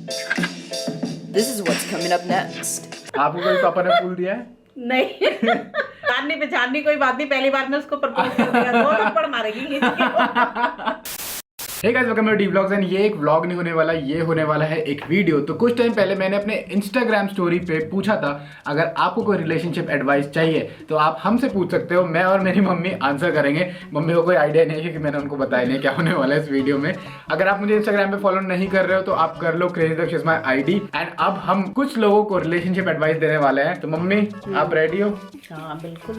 This is what's coming up next. आपको कोई पापा ने फूल दिया है? नहीं जाननी पहचाननी कोई बात नहीं, पहली बार में उसको प्रपोज कर दिया, 2 थप्पड़ मारेगी किसी को। Hey guys, welcome to the vlogs. And ये एक व्लॉग नहीं होने वाला, ये होने वाला है एक वीडियो। तो कुछ टाइम पहले मैंने अपने इंस्टाग्राम स्टोरी पे पूछा था अगर आपको कोई रिलेशनशिप एडवाइस चाहिए तो आप हमसे पूछ सकते हो। मैं और मेरी मम्मी आंसर करेंगे। मम्मी को कोई आइडिया नहीं है क्योंकि मैंने उनको बताया नहीं क्या होने वाला है इस वीडियो में। अगर आप मुझे इंस्टाग्राम पे फॉलो नहीं कर रहे हो तो आप कर लो, crazy Daksh is my ID. And अब हम कुछ लोगों को रिलेशनशिप एडवाइस देने वाले हैं। तो मम्मी आप रेडी हो? हाँ बिल्कुल।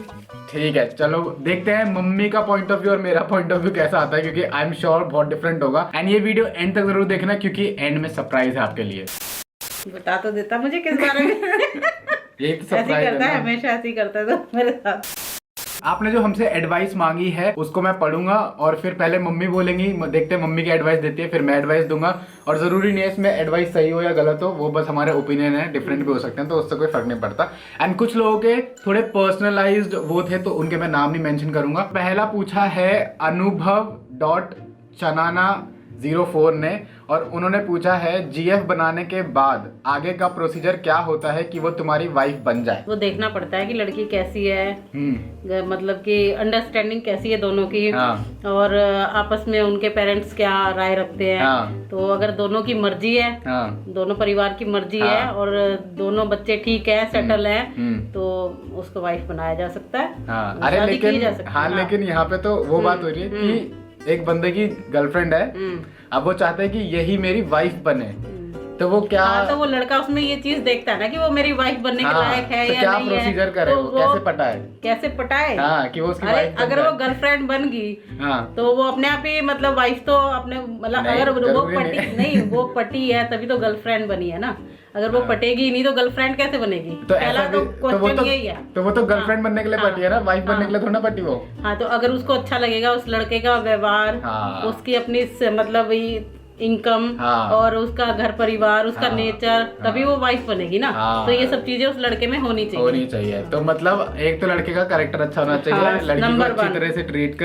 ठीक है, चलो देखते हैं मम्मी का पॉइंट ऑफ व्यू और मेरा पॉइंट ऑफ व्यू कैसा आता है, क्योंकि आई एम श्योर बहुत डिफरेंट होगा। एंड ये वीडियो एंड तक जरूर देखना क्योंकि एंड में सरप्राइज है आपके लिए। बता तो देता मुझे किस बारे में। यही तो ऐसे सरप्राइज करता है, है। हमेशा ऐसे ही करता है तो मेरे साथ। आपने जो हमसे एडवाइस मांगी है उसको मैं पढ़ूंगा और फिर पहले मम्मी बोलेंगी, देखते हैं मम्मी की एडवाइस देती है, फिर मैं एडवाइस दूंगा। और जरूरी नहीं है इसमें एडवाइस सही हो या गलत हो, वो बस हमारे ओपिनियन है, डिफरेंट भी हो सकते हैं, तो उससे कोई फर्क नहीं पड़ता। एंड कुछ लोगों के थोड़े पर्सनलाइज्ड वो थे तो उनके मैं नाम नहीं मेंशन करूंगा। पहला पूछा है अनुभव.चनाना04 ने, और उन्होंने पूछा है जीएफ बनाने के बाद आगे का प्रोसीजर क्या होता है कि वो तुम्हारी वाइफ बन जाए? वो देखना पड़ता है कि लड़की कैसी है, मतलब कि अंडरस्टैंडिंग कैसी है दोनों की। हाँ। और आपस में उनके पेरेंट्स क्या राय रखते हैं। हाँ। तो अगर दोनों की मर्जी है, हाँ। दोनों परिवार की मर्जी हाँ। है और दोनों बच्चे ठीक है, सेटल है, हम्म। तो उसको वाइफ बनाया जा सकता है। हाँ। शादी अरे की जा लेकिन सकती है। हाँ, लेकिन यहाँ पे तो वो बात हो रही है कि एक बंदे की गर्लफ्रेंड है, अब वो चाहता है कि यही मेरी वाइफ बने, तो वो क्या? हाँ, तो वो लड़का उसमें ये चीज देखता है ना कि वो मेरी वाइफ बनने के लायक है तो या क्या नहीं प्रोसीजर है। करे, तो वो कैसे पटाए? कैसे पटाए? हाँ, कि वो उसकी अरे वाइफ अगर वो गर्लफ्रेंड बन गई तो वो अपने आप ही मतलब वाइफ तो अपने मतलब नहीं, अगर वो जरूरी पटी नहीं वो पटी है तभी तो गर्लफ्रेंड बनी है ना। अगर वो पटेगी नहीं तो गर्लफ्रेंड कैसे बनेगी? तो पहला ऐसा तो भी तो वो क्वेश्चन तो यही है। तो वो तो गर्लफ्रेंड बनने के लिए पटी है ना, वाइफ बनने के लिए थोड़ा ना पटी वो। हाँ, तो अगर उसको अच्छा लगेगा उस लड़के का व्यवहार, हाँ। उसकी अपनी मतलब इनकम, हाँ। और उसका घर परिवार, उसका हाँ। नेचर, तभी वो वाइफ बनेगी ना। हाँ। तो ये सब चीजें उस लड़के में होनी चाहिए। तो मतलब एक तो लड़के का कैरेक्टर अच्छा होना चाहिए, हाँ, लड़की को नंबर अच्छी 1 तरह से ट्रीट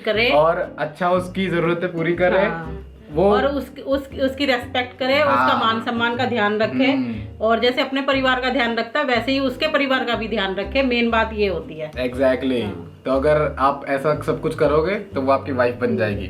करे और अच्छा उसकी जरूरतें पूरी करे। हाँ। वो और उसकी रेस्पेक्ट करे, हाँ। उसका मान सम्मान का ध्यान रखे, और जैसे अपने परिवार का ध्यान रखता है वैसे ही उसके परिवार का भी ध्यान रखे। मेन बात ये होती है। एग्जैक्टली। तो अगर आप ऐसा सब कुछ करोगे तो वो आपकी वाइफ बन जाएगी।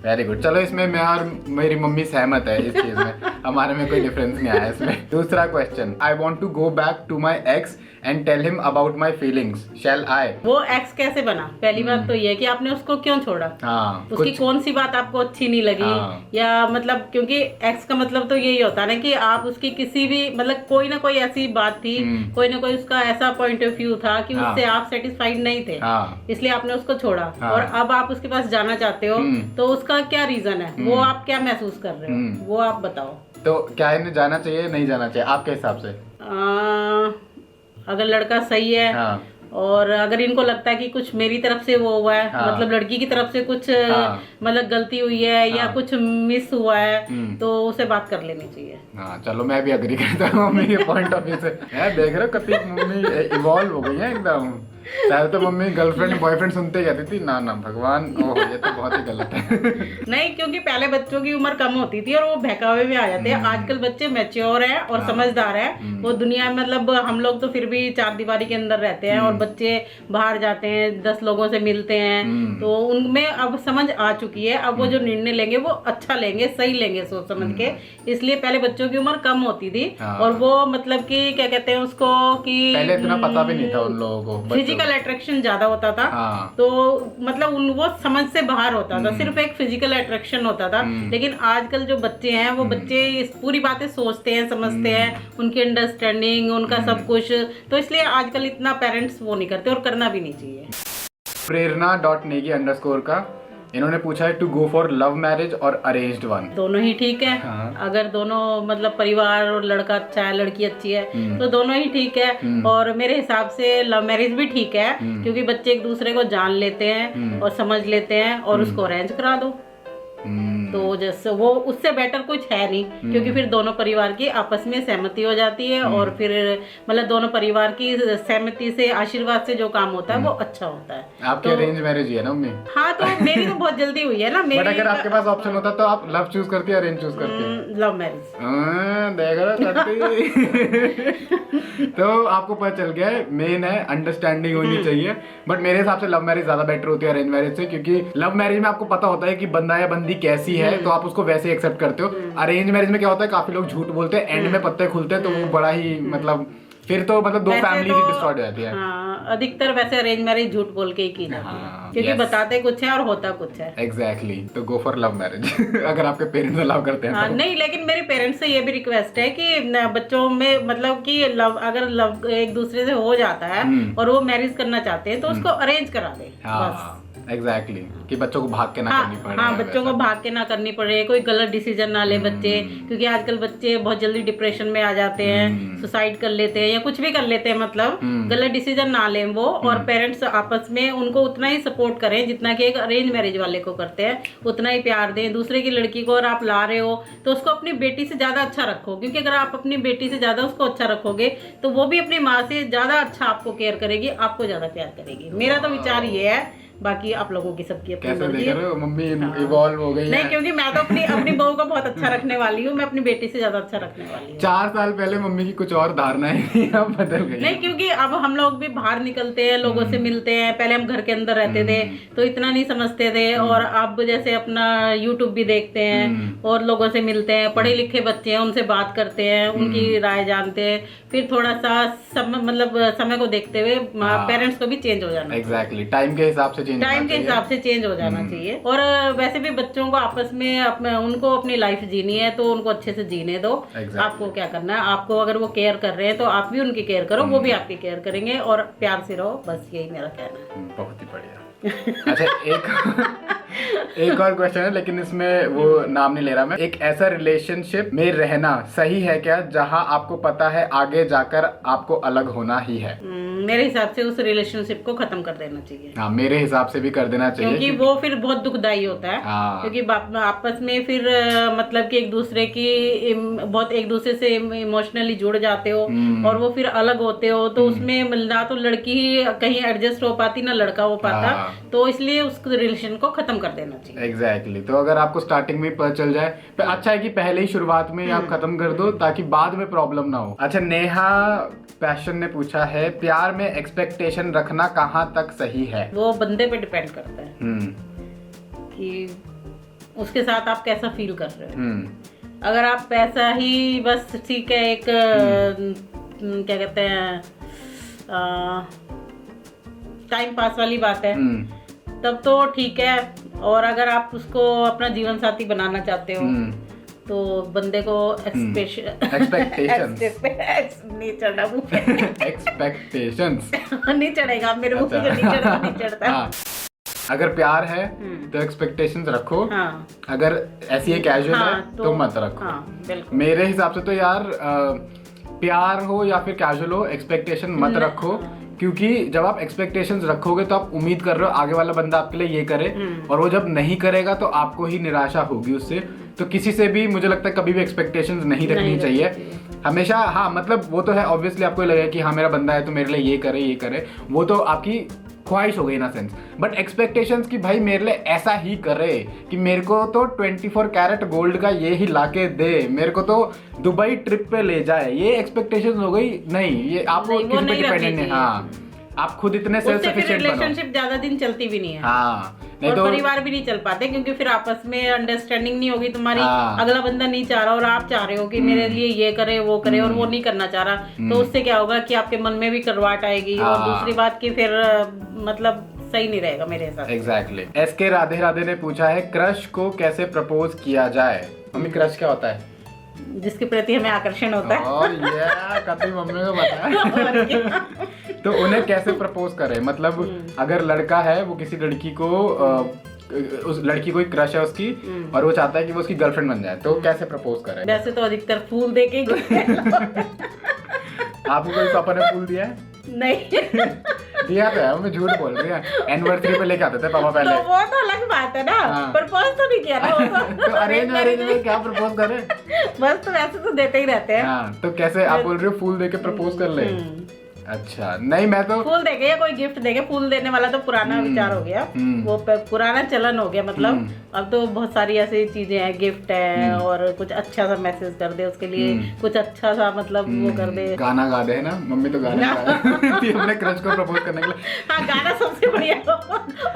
Very good. चलो, इसमें मैं और मेरी मम्मी सहमत है इस चीज में। हमारे में कोई डिफरेंस नहीं आया इसमें। दूसरा question, I want to go back to my ex and tell him about my feelings, shall I? वो एक्स कैसे बना? पहली बात तो ये कि आपने उसको क्यों छोड़ा। हाँ, उसकी कौन सी बात आपको अच्छी नहीं लगी। हाँ। या मतलब क्योंकि एक्स का मतलब तो यही होता है ना कि आप उसकी किसी भी मतलब कोई ना कोई ऐसी बात थी, कोई ना कोई उसका ऐसा पॉइंट ऑफ व्यू था कि उससे आप सेटिस्फाइड नहीं थे, इसलिए आपने उसको छोड़ा। और अब आप उसके पास जाना चाहते हो, तो उसका क्या रीजन है, वो आप क्या महसूस कर रहे हो, वो आप बताओ। तो क्या इन्हें जाना चाहिए नहीं जाना चाहिए आपके हिसाब से? अगर लड़का सही है, हाँ। और अगर इनको लगता है कि कुछ मेरी तरफ से वो हुआ है, हाँ। मतलब लड़की की तरफ से कुछ मतलब गलती हुई है, हाँ। या कुछ मिस हुआ है, तो उसे बात कर लेनी चाहिए। हाँ, चलो मैं भी अग्री करता हूँ मम्मी के पॉइंट ऑफ व्यू से। यार देख रहे हो कति मम्मी इवॉल्व हो गई है एकदम। पहले तो मम्मी गर्लफ्रेंड बॉयफ्रेंड सुनते ही कहती थी, ना ना भगवान, ओह ये तो बहुत ही गलत है। नहीं, क्योंकि पहले बच्चों की उम्र कम होती थी और वो बहकावे में आ जाते हैं। आजकल बच्चे मैच्योर हैं और समझदार हैं। वो दुनिया में मतलब हम लोग तो फिर भी 4 दीवारी के अंदर रहते हैं, और बच्चे बाहर जाते हैं, 10 लोगों से मिलते हैं, तो उनमें अब समझ आ चुकी है। अब वो जो निर्णय लेंगे वो अच्छा लेंगे, सही लेंगे सोच समझ के। इसलिए पहले बच्चों की उम्र कम होती थी, और वो मतलब कि क्या कहते हैं उसको कि पहले इतना पता भी नहीं था उन लोगों को, फिजिकल अट्रैक्शन ज्यादा होता था। हाँ। तो मतलब वो समझ से बाहर होता था, सिर्फ एक फिजिकल अट्रैक्शन होता था। लेकिन आजकल जो बच्चे हैं वो बच्चे इस पूरी बातें सोचते हैं, समझते हैं, उनकी अंडरस्टैंडिंग, उनका सब कुछ। तो इसलिए आजकल इतना पेरेंट्स वो नहीं करते, और करना भी नहीं चाहिए। प्रेरणा.नेगी_ का इन्होंने पूछा है to go for love marriage और अरेंज्ड वन? दोनों ही ठीक है। हाँ। अगर दोनों मतलब परिवार और लड़का अच्छा है, लड़की अच्छी है, तो दोनों ही ठीक है। और मेरे हिसाब से लव मैरिज भी ठीक है, क्योंकि बच्चे एक दूसरे को जान लेते हैं और समझ लेते हैं, और उसको अरेंज करा दो। तो जैसे वो उससे बेटर कुछ है नहीं, क्योंकि फिर दोनों परिवार की आपस में सहमति हो जाती है और फिर मतलब दोनों परिवार की सहमति से, आशीर्वाद से जो काम होता है वो अच्छा होता है। आपकी अरेंज मैरिज ही है ना मम्मी? हाँ, तो मेरी तो बहुत जल्दी हुई है ना। बट अगर आपके पास ऑप्शन होता तो आप लव चूज करती है अरेंज चूज करती? Love marriage. देख तो आपको पता चल गया है, मेन है अंडरस्टैंडिंग होनी चाहिए। बट मेरे हिसाब से लव मैरिज ज्यादा बेटर होती है अरेंज मैरिज से, क्योंकि लव मैरिज में आपको पता होता है कि बंदा या बंदी कैसी है तो आप उसको वैसे एक्सेप्ट करते हो। अरेंज मैरिज में क्या होता है, काफी लोग झूठ बोलते हैं, एंड में पत्ते खुलते हैं, तो वो बड़ा ही मतलब फिर तो मतलब दो फैमिली ही डिस्ट्रॉय हो जाती है। हाँ, अधिकतर वैसे अरेंज मैरिज झूठ बोल के ही की जाती है, क्योंकि बताते कुछ है और होता कुछ है। एग्जैक्टली तो गो फॉर लव मैरिज अगर आपके पेरेंट्स अलाउ करते हैं। हाँ, नहीं, लेकिन मेरे पेरेंट्स से ये भी रिक्वेस्ट है कि बच्चों में मतलब कि अगर लव एक दूसरे से हो जाता है और वो मैरिज करना चाहते हैं तो उसको अरेंज करा दे। बस एग्जैक्टली कि बच्चों को भाग के ना करनी पड़े। हाँ, बच्चों को भाग के ना करनी पड़े, कोई गलत डिसीजन ना ले बच्चे, क्योंकि आजकल बच्चे बहुत जल्दी डिप्रेशन में आ जाते हैं, सुसाइड कर लेते हैं या कुछ भी कर लेते हैं, मतलब गलत डिसीजन ना लें वो। और पेरेंट्स आपस में उनको उतना ही सपोर्ट करें जितना कि एक अरेंज मैरिज वाले को करते हैं, उतना ही प्यार दें। दूसरे की लड़की को अगर आप ला रहे हो तो उसको अपनी बेटी से ज्यादा अच्छा रखो, क्योंकि अगर आप अपनी बेटी से ज्यादा उसको अच्छा रखोगे तो वो भी अपनी माँ से ज्यादा अच्छा आपको केयर करेगी, आपको ज्यादा प्यार करेगी। मेरा तो विचार ये है, बाकी आप लोगों की सबकी अपनी मर्जी है। मम्मी इवॉल्व हो गई नहीं, क्योंकि मैं तो अपनी बहू को बहुत अच्छा रखने वाली हूँ, मैं अपनी बेटी से ज्यादा अच्छा रखने वाली हूँ। 4 साल पहले मम्मी की कुछ और धारणाएं थी, अब बदल गई। नहीं, क्योंकि अब हम लोग भी बाहर निकलते हैं, लोगों से मिलते हैं। पहले हम घर के अंदर रहते थे तो इतना नहीं समझते थे, और अब जैसे अपना यूट्यूब भी देखते हैं और लोगों से मिलते हैं, पढ़े लिखे बच्चे हैं, उनसे बात करते हैं, उनकी राय जानते हैं। फिर थोड़ा सा समय को देखते हुए पेरेंट्स को भी चेंज हो जाना। एग्जैक्टली टाइम के हिसाब से चेंज हो जाना चाहिए। और वैसे भी बच्चों को आपस में उनको अपनी लाइफ जीनी है तो उनको अच्छे से जीने दो। आपको क्या करना है, आपको अगर वो केयर कर रहे हैं तो आप भी उनकी केयर करो, वो भी आपकी केयर करेंगे, और प्यार से रहो। बस यही मेरा कहना है। बहुत ही बढ़िया। अच्छा, एक और क्वेश्चन है, लेकिन इसमें वो नाम नहीं ले रहा मैं। एक ऐसा रिलेशनशिप में रहना सही है क्या जहां आपको पता है आगे जाकर आपको अलग होना ही है? मेरे हिसाब से उस रिलेशनशिप को खत्म कर देना चाहिए। हाँ, मेरे हिसाब से भी कर देना चाहिए, क्योंकि वो फिर बहुत दुखदाई होता है। क्योंकि आपस में फिर मतलब कि एक दूसरे से इमोशनली जुड़ जाते हो और वो फिर अलग होते हो, तो उसमें ना तो लड़की कहीं एडजस्ट हो पाती ना लड़का हो पाता, तो इसलिए उस रिलेशन को खत्म कर देना चाहिए। एग्जैक्टली तो अगर आपको स्टार्टिंग में पता चल जाए तो अच्छा है कि पहले ही शुरुआत में आप खत्म कर दो, ताकि बाद में प्रॉब्लम ना हो। अच्छा, नेहा पैशन ने पूछा है, प्यार में एक्सपेक्टेशन रखना कहाँ तक सही है? वो बंदे पे डिपेंड करता है कि उसके साथ आप कैसा फील कर रहे हो। अगर आप पैसा ही बस ठीक है, एक क्या कहते हैं टाइम पास वाली बात है, तब तो ठीक है। और अगर आप उसको अपना जीवन साथी बनाना चाहते हो तो बंदे को एक्सपेक्टेशंस नहीं चढ़ना मुंह पे। एक्सपेक्टेशंस नहीं चढ़ेगा मेरे मुंह पे, नहीं चढ़ता। अगर प्यार है तो एक्सपेक्टेशंस रखो। अगर ऐसी है कैजुअल है तो मत रखो। मेरे हिसाब से तो यार प्यार हो या फिर कैजुअल हो, एक्सपेक्टेशन मत रखो, क्योंकि जब आप एक्सपेक्टेशंस रखोगे तो आप उम्मीद कर रहे हो आगे वाला बंदा आपके लिए ये करे, और वो जब नहीं करेगा तो आपको ही निराशा होगी उससे। तो किसी से भी मुझे लगता है कभी भी एक्सपेक्टेशंस नहीं रखनी चाहिए हमेशा। हाँ, मतलब वो तो है, ऑब्वियसली आपको लगेगा कि हाँ मेरा बंदा है तो मेरे लिए ये करे, वो तो आपकी ख्वाहिश हो गई ना सेंस। बट एक्सपेक्टेशंस की भाई मेरे लिए ऐसा ही करे कि मेरे को तो 24 कैरेट गोल्ड का ये ही लाके दे, मेरे को तो दुबई ट्रिप पे ले जाए, ये एक्सपेक्टेशंस हो गई। नहीं, ये आपको किसी पे डिपेंडेंट है। हाँ, आप खुद इतने सेल्फ सफिशिएंट बनो। रिलेशनशिप ज्यादा दिन चलती भी नहीं है। हाँ, नहीं और तो परिवार भी नहीं चल पाते, क्योंकि फिर आपस में अंडरस्टैंडिंग नहीं होगी तुम्हारी। अगला बंदा नहीं चाह रहा और आप चाह रहे हो कि मेरे लिए ये करे वो करे, और वो नहीं करना चाह रहा, तो उससे क्या होगा कि आपके मन में भी करवाट आएगी। और दूसरी बात की फिर मतलब सही नहीं रहेगा मेरे हिसाब से। एग्जैक्टली। एसके राधे राधे ने पूछा है, क्रश को कैसे प्रपोज किया जाए? मम्मी, क्रश क्या होता है? जिसके प्रति हमें आकर्षण होता है। कभी मम्मी को पता तो उन्हें कैसे प्रपोज करें? मतलब अगर लड़का है वो किसी लड़की को उस लड़की को क्रश है उसकी, और वो चाहता है कि वो उसकी गर्लफ्रेंड बन जाए, तो कैसे प्रपोज करें? वैसे तो अधिकतर फूल दे के आपको कोई पापा ने फूल दिया है? नहीं। दिया तो है, मैं झूठ बोल रही है। एनिवर्सरी पे लेके आते थे पापा पहले। तो वो तो अलग बात है ना, हाँ। प्रपोज तो नहीं किया ना वो तो अरेंज मैरिज में क्या प्रपोज करे? बस तो वैसे तो देते ही रहते हैं। हाँ, तो कैसे आप बोल रहे हो फूल देके प्रपोज कर ले? अच्छा, नहीं मैं तो फूल देके या कोई गिफ्ट देके, फूल देने वाला तो पुराना विचार हो गया, वो पुराना चलन हो गया। मतलब अब तो बहुत सारी ऐसी चीजें हैं, गिफ्ट है और कुछ अच्छा सा मैसेज कर दे उसके लिए, कुछ अच्छा सा मतलब वो कर दे। गाना गा दे है ना, मम्मी तो गाना गा रही थी अपने क्रश को प्रपोज करने के लिए। हाँ, गाना सबसे बढ़िया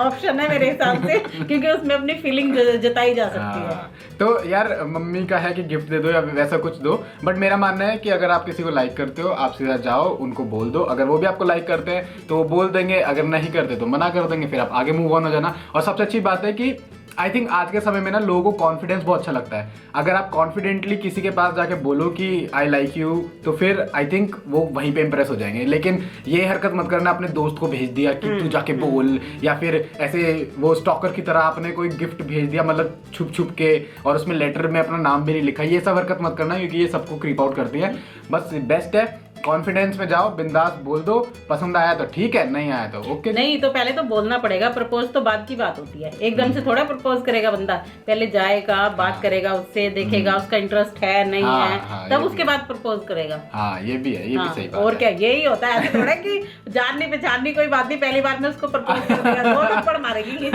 ऑप्शन है मेरे हिसाब से, क्योंकि उसमें अपनी फीलिंग जताई जा सकती है। तो यार मम्मी का है कि गिफ्ट दे दो या वैसा कुछ दो, बट मेरा मानना है कि अगर आप किसी को लाइक करते हो, आप सीधा जाओ उनको बोल दो। अगर वो भी आपको लाइक करते हैं तो वो बोल देंगे, अगर नहीं करते तो मना कर देंगे, फिर आप आगे मूव ऑन हो जाना। और सबसे अच्छी बात है कि आई थिंक आज के समय में ना लोगों को कॉन्फिडेंस बहुत अच्छा लगता है। अगर आप कॉन्फिडेंटली किसी के पास जाके बोलो कि आई लाइक यू, तो फिर आई थिंक वो वहीं पे इंप्रेस हो जाएंगे। लेकिन ये हरकत मत करना अपने दोस्त को भेज दिया कि तू जाके बोल, या फिर ऐसे वो स्टॉकर की तरह आपने कोई गिफ्ट भेज दिया, मतलब छुप छुप के, और उसमें लेटर में अपना नाम भी नहीं लिखा। ये सब हरकत मत करना, क्योंकि ये सबको क्रीप आउट करती है। बस बेस्ट है कॉन्फिडेंस में जाओ, बिंदास बोल दो, पसंद आया तो ठीक है, नहीं आया तो ओके। नहीं तो पहले तो बोलना पड़ेगा, प्रपोज तो बाद की बात होती है। एकदम से थोड़ा प्रपोज करेगा बंदा, पहले जाएगा, बात करेगा उससे, देखेगा उसका इंटरेस्ट है नहीं है, तब उसके बाद प्रपोज करेगा। हाँ ये भी है, ये भी सही बात और है। क्या, यही होता है। ऐसे थोड़ा कि जाननी पहचाननी कोई बात नहीं, पहली बार में उसको प्रपोज कर देगा, दो थप्पड़ मारेगी।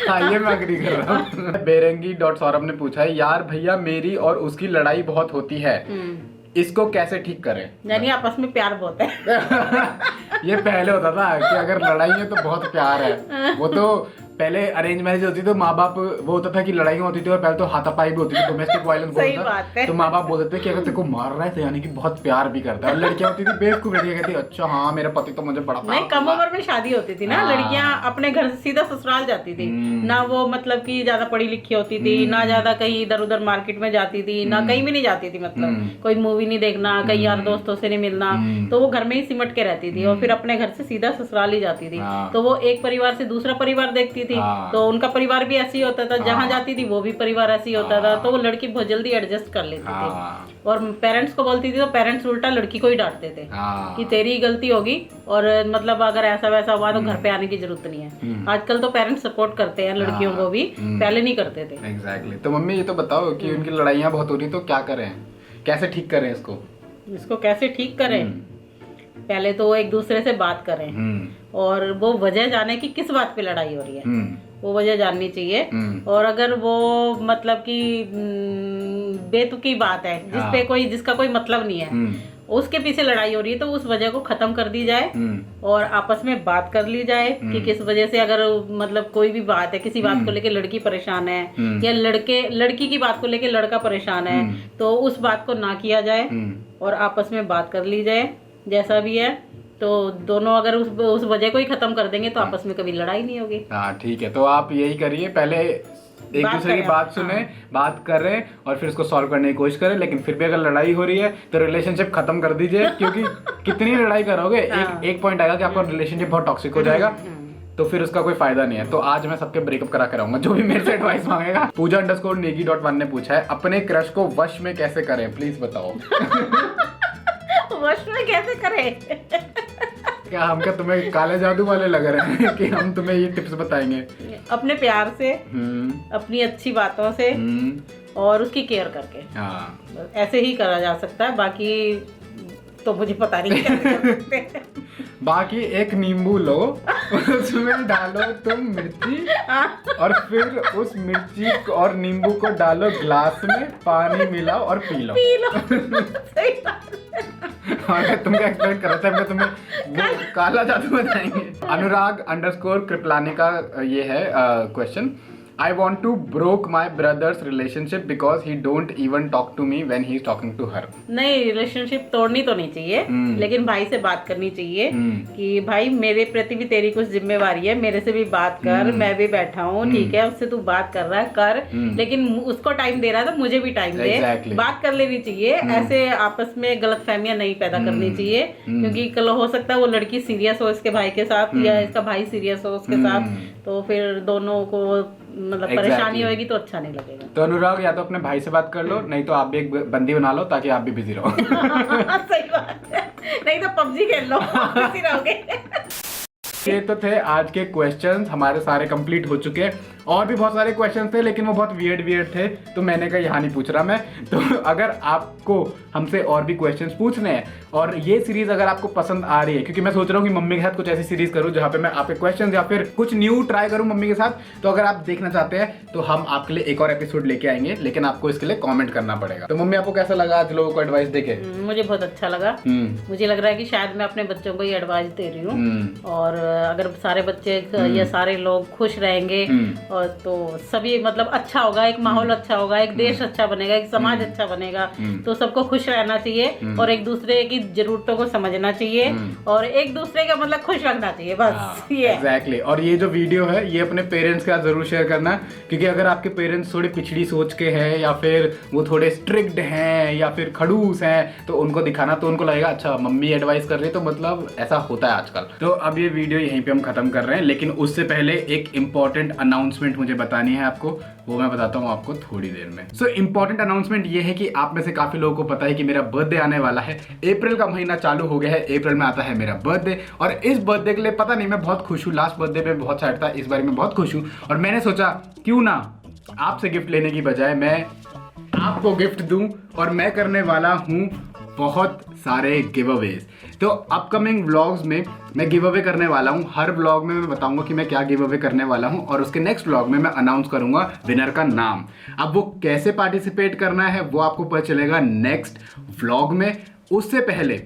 हाँ ये मैं एग्री कर रहा हूँ। बेरंगी.सौरभ ने पूछा है, यार भैया मेरी और उसकी लड़ाई बहुत होती है, इसको कैसे ठीक करें? यानी आपस में प्यार बहुत है। ये पहले होता था कि अगर लड़ाई है तो बहुत प्यार है। वो तो पहले अरेंज मैरिज होती तो माँ बाप वो होता था कि लड़ाइयाँ होती थी, और पहले तो हाथापाई भी होती थी, डोमेस्टिक वायलेंस सही होता बात है। तो माँ बाप बोलते थे कि अगर तेरे को मार रहा है तो यानी कि बहुत प्यार भी करता है। और लड़कियां होती थी बेवकूफ, लड़कियां कहती अच्छा हाँ मेरा पति तो मुझे बड़ा नहीं, कम उम्र में शादी होती थी ना, लड़कियां अपने घर से सीधा ससुराल जाती थी ना। वो मतलब कि ज्यादा पढ़ी लिखी होती थी ना, ज्यादा कहीं इधर उधर मार्केट में जाती थी ना, कहीं भी नहीं जाती थी। मतलब कोई मूवी नहीं देखना, कहीं यार दोस्तों से नहीं मिलना, तो वो घर में ही सिमट के रहती थी और फिर अपने घर से सीधा ससुराल ही जाती थी। तो वो एक परिवार से दूसरा परिवार देखती थी, तो उनका परिवार भी ऐसी होता था, जहाँ जाती थी वो भी परिवार ऐसी होता था, तो वो लड़की बहुत जल्दी एडजस्ट कर लेती थी। और पेरेंट्स को बोलती थी तो पेरेंट्स उल्टा लड़की को ही डांटते थे कि तेरी गलती होगी, और मतलब अगर ऐसा वैसा हुआ तो घर पे आने की जरूरत नहीं है। आजकल तो पेरेंट्स सपोर्ट करते हैं लड़कियों को भी, पहले नहीं करते थे। एग्जैक्टली। तो मम्मी ये तो बताओ कि उनकी लड़ाइयाँ बहुत हो रही तो क्या करें, कैसे ठीक करें इसको कैसे ठीक करें? पहले तो एक दूसरे से बात करें और वो वजह जाने की किस बात पे लड़ाई हो रही है, वो वजह जाननी चाहिए। और अगर वो मतलब कि बेतुकी बात है जिसका कोई मतलब नहीं है, उसके पीछे लड़ाई हो रही है, तो उस वजह को खत्म कर दी जाए और आपस में बात कर ली जाए कि किस वजह से, अगर मतलब कोई भी बात है, किसी बात को लेके लड़की परेशान है या लड़की की बात को लेके लड़का परेशान है, तो उस बात को ना किया जाए और आपस में बात कर ली जाए जैसा भी है। तो दोनों अगर उस वजह को ही खत्म कर देंगे तो आपस में कभी लड़ाई नहीं होगी। हाँ ठीक है, तो आप यही करिए, पहले एक दूसरे की बात सुने, बात करें और फिर उसको सॉल्व करने की कोशिश करें। लेकिन फिर भी अगर लड़ाई हो रही है तो रिलेशनशिप खत्म कर दीजिए, क्योंकि कितनी लड़ाई करोगे, एक पॉइंट आएगा कि आपका रिलेशनशिप बहुत टॉक्सिक हो जाएगा, तो फिर उसका कोई फायदा नहीं है। तो आज मैं सबके ब्रेकअप करा के रहूंगा जो भी मेरे से एडवाइस मांगेगा। पूजा_नेगी.1 ने पूछा है, अपने क्रश को वश में कैसे करें, प्लीज बताओ। वश में कैसे करें? क्या हम क्या तुम्हें काले जादू वाले लग रहे हैं कि हम तुम्हें ये टिप्स बताएंगे? अपने प्यार से, अपनी अच्छी बातों से और उसकी केयर करके, हाँ ऐसे ही करा जा सकता है। बाकी तो मुझे पता नहीं कैसे कर सकते। बाकी एक नींबू लो, उसमें डालो तुम मिर्ची, और फिर उस मिर्ची और नींबू को डालो ग्लास में, पानी मिलाओ और पी लो। सही बात है। तुम क्या एक्सपेक्ट कर रहे थे, तुम्हें वो काला जादू बताएंगे। अनुराग_कृपलानी का ये है question, I want to broke my brother's relationship because he don't even talk to me when he is talking to her. नहीं, रिलेशनशिप तोड़नी तो नहीं चाहिए, लेकिन भाई से बात करनी चाहिए कि भाई मेरे प्रति भी तेरी कुछ जिम्मेवारी है, मेरे से भी बात कर, मैं भी बैठा हूँ, ठीक है, उससे तू बात कर रहा है कर, लेकिन उसको टाइम दे रहा है तो मुझे भी टाइम दे। बात कर लेनी चाहिए, ऐसे आपस में गलतफहमियां नहीं पैदा करनी चाहिए, क्योंकि कल हो सकता है वो लड़की सीरियस हो इसके भाई के साथ या इसका भाई सीरियस हो उसके साथ, तो फिर दोनों को मतलब परेशानी होगी तो अच्छा नहीं लगेगा। तो अनुराग या तो अपने भाई से बात कर लो, नहीं तो आप भी एक बंदी बना लो ताकि आप भी बिजी रहो। सही बात है। नहीं तो पबजी खेल लो, खुशी रहोगे। ये तो थे आज के क्वेश्चंस, हमारे सारे कंप्लीट हो चुके हैं। और भी बहुत सारे क्वेश्चंस थे लेकिन वो बहुत वियर्ड थे, तो मैंने कहा यहाँ नहीं पूछ रहा मैं। तो अगर आपको हमसे और भी क्वेश्चंस पूछने हैं और ये सीरीज अगर आपको पसंद आ रही है, क्योंकि मैं सोच रहा हूँ कि मम्मी के साथ कुछ ऐसी सीरीज करूँ जहाँ पे मैं आपके क्वेश्चंस या फिर कुछ न्यू ट्राई करूँ मम्मी के साथ, तो अगर आप देखना चाहते हैं तो हम आपके लिए एक और एपिसोड लेके आएंगे, लेकिन आपको इसके लिए कॉमेंट करना पड़ेगा। तो मम्मी आपको कैसा लगा आज लोगों को एडवाइस देके? मुझे बहुत अच्छा लगा। मुझे लग रहा है कि शायद मैं अपने बच्चों को ये एडवाइस दे रही हूँ, और अगर सारे बच्चे या सारे लोग खुश रहेंगे और तो सभी मतलब अच्छा होगा, एक माहौल अच्छा होगा, एक देश अच्छा बनेगा, एक समाज अच्छा बनेगा। तो सबको खुश रहना चाहिए और एक दूसरे की जरूरतों को समझना चाहिए और एक दूसरे का मतलब खुश रखना चाहिए, बस ये। एग्जैक्टली। और ये जो वीडियो है ये अपने पेरेंट्स के साथ जरूर शेयर करना, क्योंकि अगर आपके पेरेंट्स थोड़ी पिछड़ी सोच के हैं या फिर वो थोड़े स्ट्रिक्ट हैं या फिर खड़ूस हैं, तो उनको दिखाना, तो उनको लगेगा अच्छा मम्मी एडवाइस कर रही है तो मतलब ऐसा होता है आजकल। तो अब ये वीडियो यहीं पे हम खत्म कर रहे हैं, लेकिन उससे पहले एक इंपॉर्टेंट अनाउंसमेंट मुझे बतानी है आपको, वो मैं बताता हूँ आपको थोड़ी देर में। सो इंपॉर्टेंट अनाउंसमेंट ये है कि आप में से काफी लोगों को पता है कि मेरा बर्थडे आने वाला है। अप्रैल का महीना चालू हो गया है, अप्रैल में आता है मेरा बर्थडे, और इस बर्थडे के लिए पता नहीं मैं बहुत खुश हूँ। लास्ट बर्थडे पे बहुत सैड था, इस बार मैं बहुत खुश हूँ और मैंने सोचा क्यों ना आपसे गिफ्ट लेने की बजाय मैं आपको गिफ्ट दूं, और मैं करने वाला हूँ बहुत सारे गिव अवेज। तो अपकमिंग व्लॉग्स में मैं गिव अवे करने वाला हूँ। हर व्लॉग में मैं बताऊंगा कि मैं क्या गिव अवे करने वाला हूँ, और उसके नेक्स्ट व्लॉग में मैं अनाउंस करूंगा विनर का नाम। अब वो कैसे पार्टिसिपेट करना है वो आपको पता चलेगा नेक्स्ट व्लॉग में। उससे पहले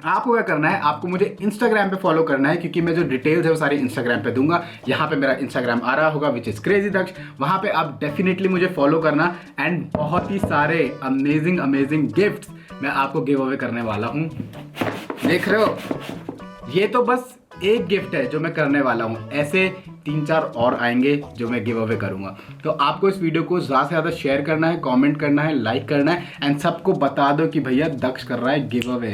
आपको क्या करना है, आपको मुझे इंस्टाग्राम पे फॉलो करना है, क्योंकि मैं जो डिटेल्स है वो सारी इंस्टाग्राम पे दूंगा। यहाँ पे मेरा इंस्टाग्राम आ रहा होगा विच इज क्रेजी दक्ष, वहाँ पे आप डेफिनेटली मुझे फॉलो करना। एंड बहुत ही सारे अमेजिंग गिफ्ट्स मैं आपको गिव अवे करने वाला हूँ। देख रहे हो, ये तो बस एक गिफ्ट है जो मैं करने वाला हूँ, ऐसे 3-4 और आएंगे जो मैं गिव अवे करूंगा। तो आपको इस वीडियो को ज़्यादा से ज़्यादा शेयर करना है, कमेंट करना है, लाइक करना है, एंड सबको बता दो कि भैया दक्ष कर रहा है गिव अवे।